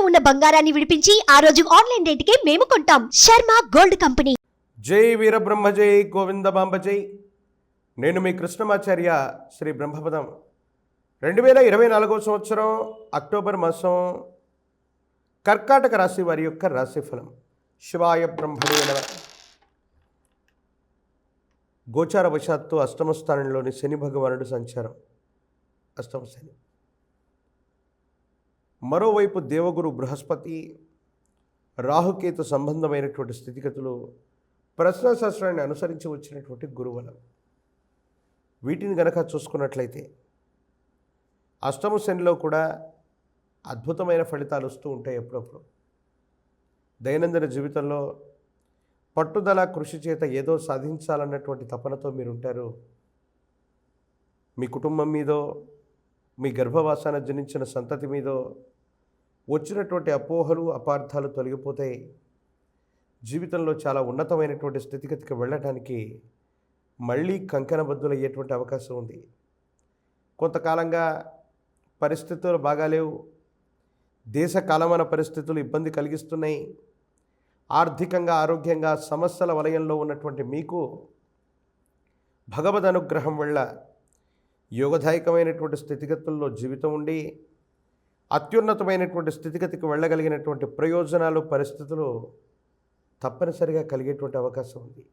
ఉన్న బంగారాన్ని విడిపించి ఆ రోజు ఆన్లైన్ రేటుకే మేము కొంటాం. Sharma gold company. జై వీరబ్రహ్మ జై గోవిందమాంబ జై. నేను మీ కృష్ణమాచార్య శ్రీ బ్రహ్మపదం. 2024 సంవత్సరం అక్టోబర్ మాసం కర్కాటక రాశి వారి యొక్క రాశిఫలం. శివాయ బ్రహ్మణే నమః. గోచారవశాత్తు అష్టమ స్థానంలోని శని భగవానుడు సంచారం. అష్టమ శని. మరోవైపు దేవగురు బృహస్పతి రాహుకేతు సంబంధమైనటువంటి స్థితిగతులు ప్రశ్నాశాస్త్రాన్ని అనుసరించి వచ్చినటువంటి గురువలం. వీటిని గనక చూసుకున్నట్లయితే అష్టమ శనిలో కూడా అద్భుతమైన ఫలితాలు వస్తూ ఉంటాయి. ఎప్పుడప్పుడు దైనందిన జీవితంలో పట్టుదల కృషి చేత ఏదో సాధించాలన్నటువంటి తపనతో మీరు ఉంటారు. మీ కుటుంబం మీదో మీ గర్భవాసాన జనించిన సంతతి మీదో వచ్చినటువంటి అపోహలు అపార్థాలు తొలగిపోతాయి. జీవితంలో చాలా ఉన్నతమైనటువంటి స్థితిగతికి వెళ్ళటానికి మళ్ళీ కంకణబద్ధులయ్యేటువంటి అవకాశం ఉంది. కొంతకాలంగా పరిస్థితులు బాగాలేవు. దేశ కాలమాన పరిస్థితులు ఇబ్బంది కలిగిస్తున్నాయి. ఆర్థికంగా ఆరోగ్యంగా సమస్యల వలయంలో ఉన్నటువంటి మీకు భగవద్ అనుగ్రహం వల్ల యోగదాయకమైనటువంటి స్థితిగతుల్లో జీవితం ఉండి అత్యున్నతమైనటువంటి స్థితిగతికి వెళ్ళగలిగినటువంటి ప్రయోజనాలు పరిస్థితులు తప్పనిసరిగా కలిగేటువంటి అవకాశం ఉంది.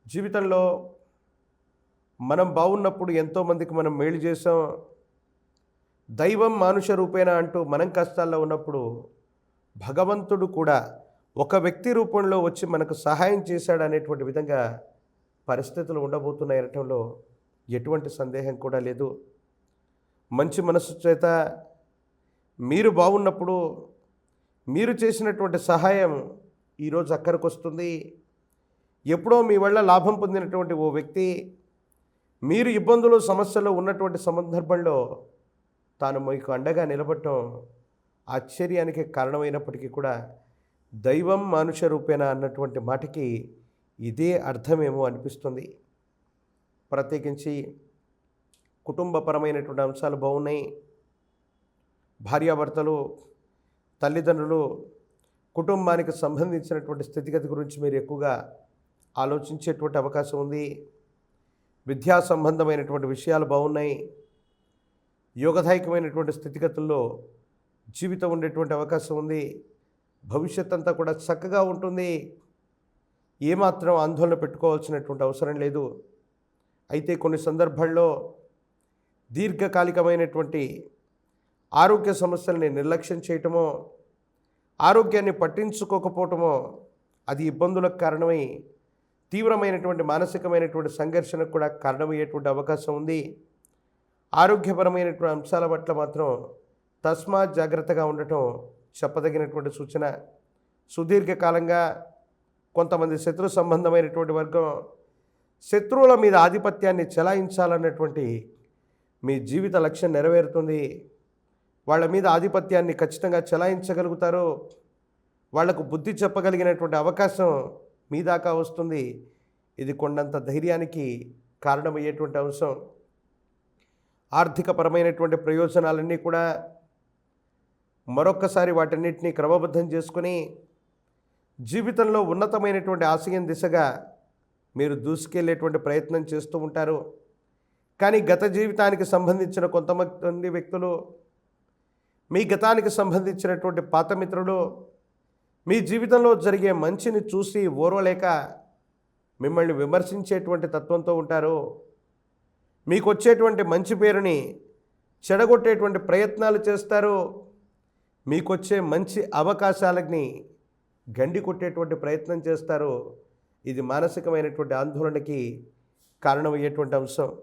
జీవితంలో మనం బాగున్నప్పుడు ఎంతోమందికి మనం మేలు చేసాం. దైవం మానుష రూపేణ అంటూ మనం కష్టాల్లో ఉన్నప్పుడు భగవంతుడు కూడా ఒక వ్యక్తి రూపంలో వచ్చి మనకు సహాయం చేశాడు అనేటువంటి విధంగా పరిస్థితులు ఉండబోతున్నాయి అనటంలో ఎటువంటి సందేహం కూడా లేదు. మంచి మనసు చేత మీరు బాగున్నప్పుడు మీరు చేసినటువంటి సహాయం ఈరోజు అక్కడికి వస్తుంది. ఎప్పుడో మీ వల్ల లాభం పొందినటువంటి ఓ వ్యక్తి మీరు ఇబ్బందులు సమస్యలు ఉన్నటువంటి సందర్భంలో తాను మీకు అండగా నిలబడటం ఆశ్చర్యానికి కారణమైనప్పటికీ కూడా దైవం మానుష రూపేణ అన్నటువంటి మాటకి ఇదే అర్థమేమో అనిపిస్తుంది. ప్రత్యేకించి కుటుంబపరమైనటువంటి అంశాలు బాగున్నాయి. భార్యాభర్తలు, తల్లిదండ్రులు, కుటుంబానికి సంబంధించినటువంటి స్థితిగతి గురించి మీరు ఎక్కువగా ఆలోచించేటువంటి అవకాశం ఉంది. విద్యా సంబంధమైనటువంటి విషయాలు బాగున్నాయి. యోగదాయకమైనటువంటి స్థితిగతుల్లో జీవితం ఉండేటువంటి అవకాశం ఉంది. భవిష్యత్ అంతా కూడా చక్కగా ఉంటుంది. ఏమాత్రం ఆందోళన పెట్టుకోవాల్సినటువంటి అవసరం లేదు. అయితే కొన్ని సందర్భాల్లో దీర్ఘకాలికమైనటువంటి ఆరోగ్య సమస్యల్ని నిర్లక్ష్యం చేయటమో, ఆరోగ్యాన్ని పట్టించుకోకపోవటమో అది ఇబ్బందులకు కారణమై తీవ్రమైనటువంటి మానసికమైనటువంటి సంఘర్షణకు కూడా కారణమయ్యేటువంటి అవకాశం ఉంది. ఆరోగ్యపరమైనటువంటి అంశాల పట్ల మాత్రం తస్మాత్ జాగ్రత్తగా ఉండటం చెప్పదగినటువంటి సూచన. సుదీర్ఘకాలంగా కొంతమంది శత్రు సంబంధమైనటువంటి వర్గం శత్రువుల మీద ఆధిపత్యాన్ని చెలాయించాలన్నటువంటి మీ జీవిత లక్ష్యం నెరవేరుతుంది. వాళ్ళ మీద ఆధిపత్యాన్ని ఖచ్చితంగా చెలాయించగలుగుతారు. వాళ్లకు బుద్ధి చెప్పగలిగినటువంటి అవకాశం మీ దాకా వస్తుంది. ఇది కొండంత ధైర్యానికి కారణమయ్యేటువంటి అంశం. ఆర్థికపరమైనటువంటి ప్రయోజనాలన్నీ కూడా మరొక్కసారి వాటన్నిటినీ క్రమబద్ధం చేసుకొని జీవితంలో ఉన్నతమైనటువంటి ఆశయం దిశగా మీరు దూసుకెళ్లేటువంటి ప్రయత్నం చేస్తూ ఉంటారు. కానీ గత జీవితానికి సంబంధించిన కొంతమంది వ్యక్తులు, మీ గతానికి సంబంధించినటువంటి పాత మిత్రులు మీ జీవితంలో జరిగే మంచిని చూసి ఓర్వలేక మిమ్మల్ని విమర్శించేటువంటి తత్వంతో ఉంటారు. మీకు వచ్చేటువంటి మంచి పేరుని చెడగొట్టేటువంటి ప్రయత్నాలు చేస్తారు. మీకు వచ్చే మంచి అవకాశాలని గండి కొట్టేటువంటి ప్రయత్నం చేస్తారు. ఇది మానసికమైనటువంటి ఆందోళనకి కారణమయ్యేటువంటి అంశం.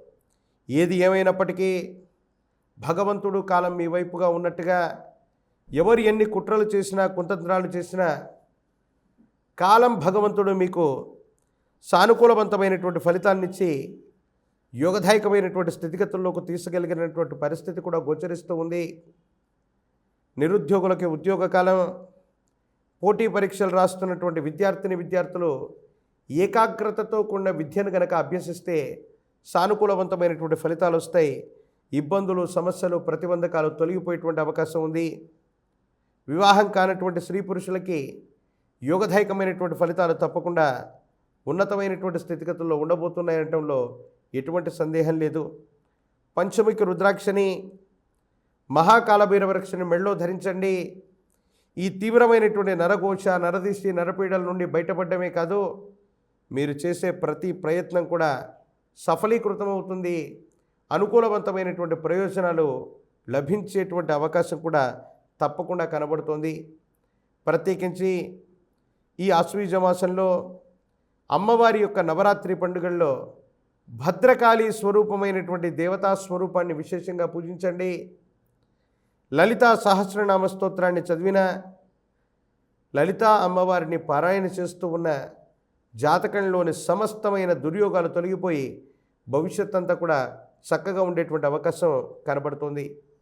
ఏది ఏమైనప్పటికీ భగవంతుడు కాలం మీ వైపుగా ఉన్నట్టుగా ఎవరు ఎన్ని కుట్రలు చేసినా కుతంత్రాలు చేసినా కాలం భగవంతుడు మీకు సానుకూలవంతమైనటువంటి ఫలితాన్ని ఇచ్చి యోగదాయకమైనటువంటి స్థితిగతుల్లోకి తీసుకెళ్ళగలిగినటువంటి పరిస్థితి కూడా గోచరిస్తూ ఉంది. నిరుద్యోగులకి ఉద్యోగ కాలం, పోటీ పరీక్షలు రాస్తున్నటువంటి విద్యార్థులు ఏకాగ్రతతో కూడిన విద్యను గనక అభ్యసిస్తే సానుకూలవంతమైనటువంటి ఫలితాలు వస్తాయి. ఇబ్బందులు, సమస్యలు, ప్రతిబంధకాలు తొలగిపోయేటువంటి అవకాశం ఉంది. వివాహం కానటువంటి స్త్రీ పురుషులకి యోగదాయకమైనటువంటి ఫలితాలు తప్పకుండా ఉన్నతమైనటువంటి స్థితిగతుల్లో ఉండబోతున్నాయనటంలో ఎటువంటి సందేహం లేదు. పంచముఖి రుద్రాక్షని, మహాకాలభైరవరక్షని మెళ్ళో ధరించండి. ఈ తీవ్రమైనటువంటి నరఘోష, నరదిష్టి, నరపీడల నుండి బయటపడమే కాదు, మీరు చేసే ప్రతి ప్రయత్నం కూడా సఫలీకృతమవుతుంది. అనుకూలవంతమైనటువంటి ప్రయోజనాలు లభించేటువంటి అవకాశం కూడా తప్పకుండా కనబడుతోంది. ప్రత్యేకించి ఈ ఆశ్వీజ మాసంలో అమ్మవారి యొక్క నవరాత్రి పండుగల్లో భద్రకాళి స్వరూపమైనటువంటి దేవతా స్వరూపాన్ని విశేషంగా పూజించండి. లలితా సహస్రనామ స్తోత్రాన్ని చదివిన, లలితా అమ్మవారిని పారాయణ చేస్తూ ఉన్న జాతకంలోని సమస్తమైన దుర్యోగాలు తొలగిపోయి భవిష్యత్ అంతా కూడా చక్కగా ఉండేటువంటి అవకాశం కనబడుతుంది.